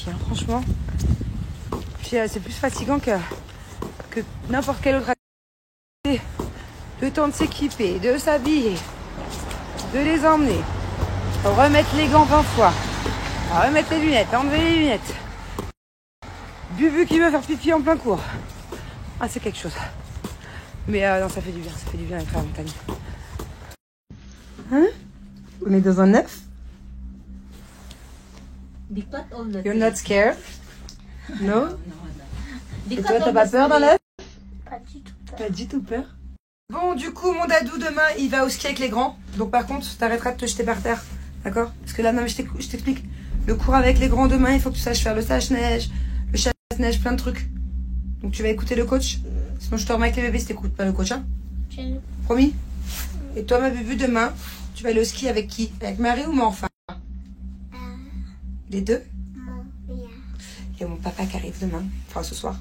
filles, hein, franchement. Puis c'est plus fatigant que n'importe quelle autre activité. Le temps de s'équiper, de s'habiller, de les emmener, remettre les gants 20 fois, remettre les lunettes, enlever les lunettes. Bubu qui veut faire pipi en plein cours. Ah, c'est quelque chose. Mais non, ça fait du bien d'être à la montagne. Hein? On est dans un œuf? You're not scared? No? Et toi, t'as pas peur dans l'œuf? Pas du tout. Pas du tout peur. Bon, du coup, mon dadou, demain, il va au ski avec les grands. Donc, par contre, t'arrêteras de te jeter par terre. D'accord? Parce que là, non, mais je t'explique. Le cours avec les grands demain, il faut que tu saches faire le sage-neige, le chasse-neige, plein de trucs. Donc, tu vas écouter le coach. Sinon, je te remets avec les bébés si t'écoutes pas le coach, hein? Promis? Et toi, ma bébé, demain, tu vas aller au ski avec qui? Avec Marie ou moi, enfin? Les deux? Il y a mon papa qui arrive demain. Enfin, ce soir.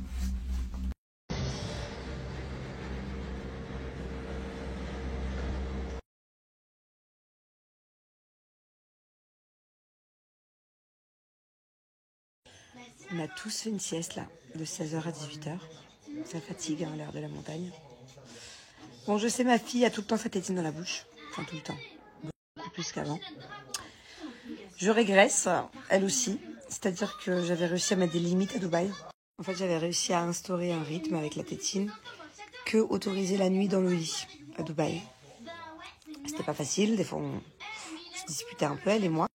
On a tous fait une sieste là, de 16h à 18h. Ça fatigue, hein, l'air de la montagne. Bon, je sais, ma fille a tout le temps sa tétine dans la bouche. Enfin, tout le temps. Beaucoup plus qu'avant. Je régresse, elle aussi. C'est-à-dire que j'avais réussi à mettre des limites à Dubaï. En fait, j'avais réussi à instaurer un rythme avec la tétine que autoriser la nuit dans le lit à Dubaï. C'était pas facile. Des fois, on se disputait un peu, elle et moi.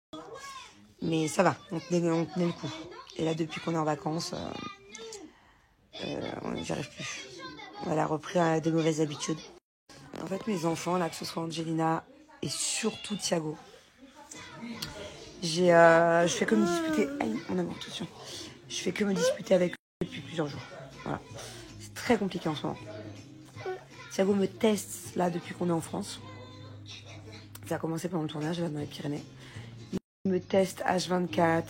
Mais ça va, on tenait le coup. Et là, depuis qu'on est en vacances, j'y arrive plus. Elle a repris des mauvaises habitudes. En fait, mes enfants, là, que ce soit Angelina et surtout Thiago, je fais que me disputer. Aïe, mon amour, attention. Je fais que me disputer avec eux depuis plusieurs jours. Voilà. C'est très compliqué en ce moment. Thiago me teste, là, depuis qu'on est en France. Ça a commencé pendant le tournage, là, dans les Pyrénées. Il me teste H24.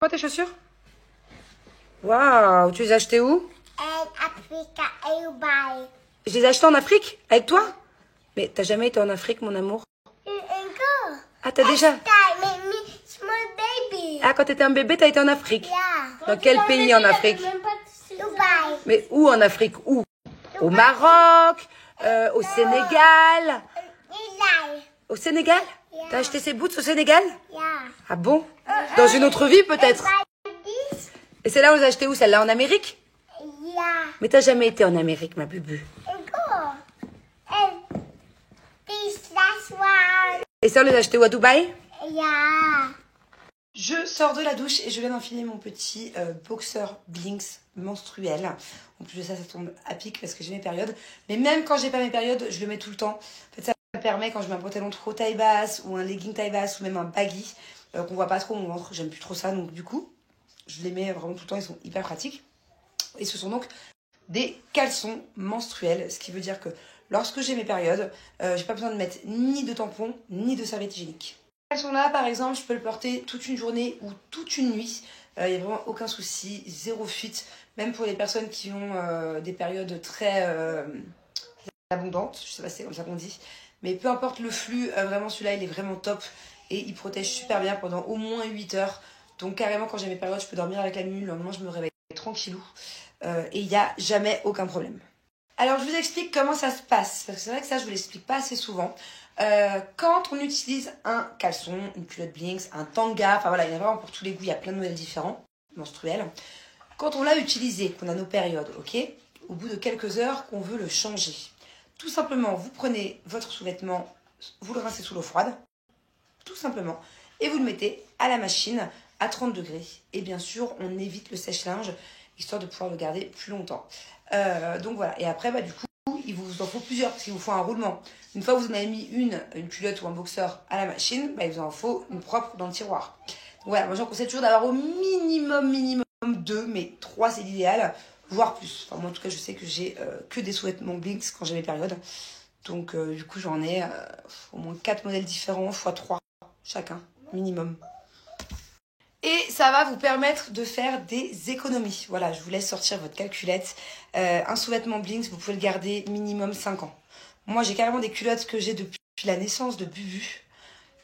Quoi, tes chaussures? Waouh, tu les as achetées où? En Afrique, à Dubaï. Je les ai achetées en Afrique? Avec toi? Mais t'as jamais été en Afrique, mon amour? Encore. Ah, t'as déjà? Small baby. Ah, quand t'étais un bébé, t'as été en Afrique? Yeah. Dans quel pays en Afrique? Dubaï. Mais où en Afrique? Où? Au Maroc? Au Sénégal? Au Sénégal? Yeah. T'as acheté ces boots au Sénégal? Yeah. Ah bon? Dans une autre vie, peut-être? Et celle-là, on les a achetées où? Celle-là, en Amérique? Yeah. Mais t'as jamais été en Amérique, ma bubu. Encore. And this last one. Et ça, on les a achetées où, à Dubaï? Yeah. Je sors de la douche et je viens d'enfiler mon petit boxer Blinks menstruel. En plus de ça, ça tombe à pic parce que j'ai mes périodes. Mais même quand j'ai pas mes périodes, je le mets tout le temps. En fait, ça me permet, quand je mets un pantalon trop taille basse ou un legging taille basse ou même un baggy, qu'on voit pas trop mon ventre, j'aime plus trop ça. Donc du coup, je les mets vraiment tout le temps, ils sont hyper pratiques. Et ce sont donc des caleçons menstruels, ce qui veut dire que lorsque j'ai mes périodes, j'ai pas besoin de mettre ni de tampon, ni de serviette hygiénique. Ces caleçons-là, par exemple, je peux le porter toute une journée ou toute une nuit. Il n'y a vraiment aucun souci, zéro fuite. Même pour les personnes qui ont des périodes très abondantes, je sais pas si c'est comme ça qu'on dit. Mais peu importe le flux, vraiment celui-là, il est vraiment top. Et il protège super bien pendant au moins 8 heures. Donc carrément, quand j'ai mes périodes, je peux dormir avec la nuit. Le lendemain, je me réveille tranquillou. Et il n'y a jamais aucun problème. Alors, je vous explique comment ça se passe. Parce que c'est vrai que ça, je vous l'explique pas assez souvent. Quand on utilise un caleçon, une culotte Blinks, un tanga, enfin voilà, il y en a vraiment pour tous les goûts, il y a plein de modèles différents, menstruels. Quand on l'a utilisé, qu'on a nos périodes, ok, au bout de quelques heures, qu'on veut le changer, tout simplement, vous prenez votre sous-vêtement, vous le rincez sous l'eau froide, tout simplement, et vous le mettez à la machine à 30 degrés. Et bien sûr, on évite le sèche-linge, histoire de pouvoir le garder plus longtemps. Donc voilà, et après, bah du coup, il vous en faut plusieurs parce qu'il vous faut un roulement. Une fois que vous en avez mis une culotte ou un boxeur à la machine, bah, il vous en faut une propre dans le tiroir. Donc voilà, moi j'en conseille toujours d'avoir au minimum 2, mais 3 c'est l'idéal, voire plus. Enfin moi en tout cas je sais que j'ai que des sous-vêtements Blinks quand j'ai mes périodes. Donc du coup j'en ai au moins 4 modèles différents, x 3 chacun, minimum. Et ça va vous permettre de faire des économies. Voilà, je vous laisse sortir votre calculette. Un sous-vêtement Blinks, vous pouvez le garder minimum 5 ans. Moi, j'ai carrément des culottes que j'ai depuis la naissance de Bubu.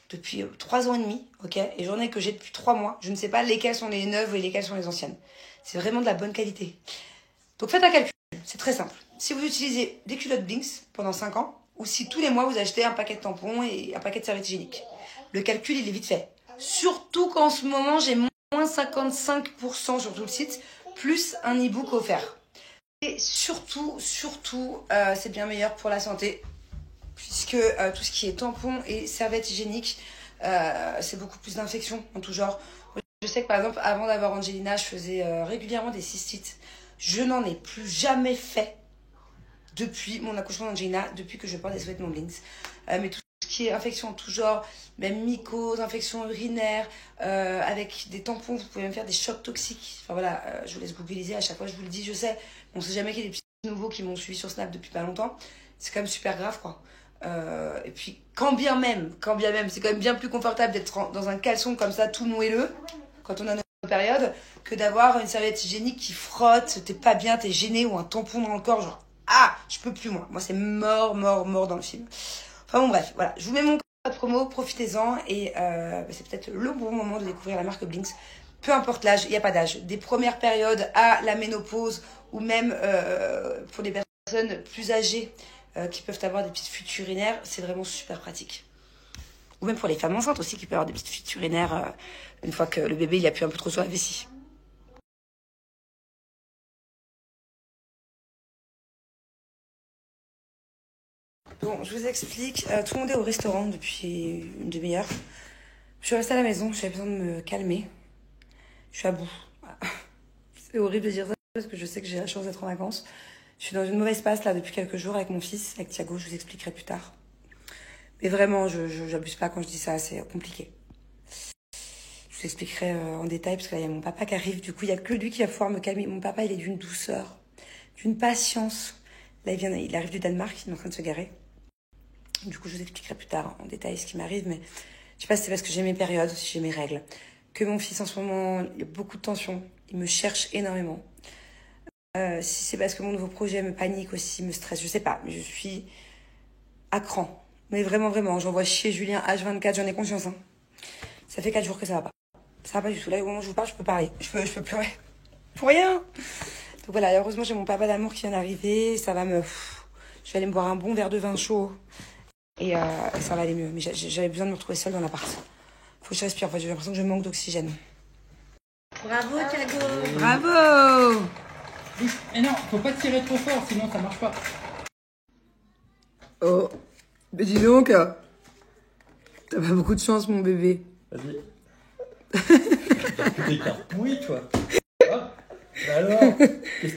depuis 3 ans et demi, ok, et j'en ai que j'ai depuis 3 mois. Je ne sais pas lesquelles sont les neuves et lesquelles sont les anciennes. C'est vraiment de la bonne qualité. Donc faites un calcul, c'est très simple. Si vous utilisez des culottes Blinks pendant 5 ans, ou si tous les mois vous achetez un paquet de tampons et un paquet de serviettes hygiéniques. Le calcul, il est vite fait. Surtout qu'en ce moment, j'ai moins 55% sur tout le site, plus un e-book offert. Et surtout, c'est bien meilleur pour la santé, puisque tout ce qui est tampons et serviettes hygiéniques, c'est beaucoup plus d'infections en tout genre. Je sais que par exemple, avant d'avoir Angelina, je faisais régulièrement des cystites. Je n'en ai plus jamais fait depuis mon accouchement d'Angelina, depuis que je porte des sous-vêtements Blinks. Mais tout ce qui est infection en tout genre, même mycose, infection urinaire, avec des tampons, vous pouvez même faire des chocs toxiques. Enfin voilà, je vous laisse googliser, à chaque fois je vous le dis, je sais. On sait jamais qu'il y a des petits nouveaux qui m'ont suivi sur Snap depuis pas longtemps. C'est quand même super grave, quoi. Et puis, quand bien même, c'est quand même bien plus confortable d'être dans un caleçon comme ça, tout moelleux, quand on a notre période, que d'avoir une serviette hygiénique qui frotte, t'es pas bien, t'es gêné, ou un tampon dans le corps, genre, ah, je peux plus, moi. Moi, c'est mort dans le film. Enfin bon, bref, voilà. Je vous mets mon code promo, profitez-en, et c'est peut-être le bon moment de découvrir la marque Blinks. Peu importe l'âge, il n'y a pas d'âge. Des premières périodes à la ménopause, ou même pour les personnes plus âgées qui peuvent avoir des petites fuites urinaires, c'est vraiment super pratique. Ou même pour les femmes enceintes aussi qui peuvent avoir des petites fuites urinaires une fois que le bébé il appuie un peu trop sur la vessie. Bon, je vous explique. Tout le monde est au restaurant depuis une demi-heure. Je suis restée à la maison, j'avais besoin de me calmer. Je suis à bout. Voilà. C'est horrible de dire ça parce que je sais que j'ai la chance d'être en vacances. Je suis dans une mauvaise passe là depuis quelques jours avec mon fils, avec Thiago, je vous expliquerai plus tard. Mais vraiment, je n'abuse pas quand je dis ça, c'est compliqué. Je vous expliquerai en détail parce que là, il y a mon papa qui arrive. Du coup, il n'y a que lui qui va pouvoir me calmer. Mon papa, il est d'une douceur, d'une patience. Là, il arrive du Danemark, il est en train de se garer. Du coup, je vous expliquerai plus tard en détail ce qui m'arrive. Mais je sais pas si c'est parce que j'ai mes périodes, si j'ai mes règles. Que mon fils, en ce moment, il y a beaucoup de tension. Il me cherche énormément. Si c'est parce que mon nouveau projet me panique aussi, me stresse, je sais pas. Mais je suis à cran. Mais vraiment, j'envoie chier Julien H24, j'en ai conscience. Hein. Ça fait 4 jours que ça va pas. Ça va pas du tout. Là, au moment où je vous parle, je peux parler. Je peux pleurer. Pour rien. Donc voilà, heureusement, j'ai mon papa d'amour qui vient d'arriver. Ça va me... Je vais aller me boire un bon verre de vin chaud. Et ça va aller mieux. Mais j'avais besoin de me retrouver seule dans l'appart. Faut que je respire. En fait, j'ai l'impression que je manque d'oxygène. Bravo, Thiago. Bravo. Mais non, faut pas tirer trop fort, sinon ça marche pas. Oh. Mais dis donc. T'as pas beaucoup de chance, mon bébé. Vas-y. T'as plus des cartes pourries, toi. Ah, bah alors, qu'est-ce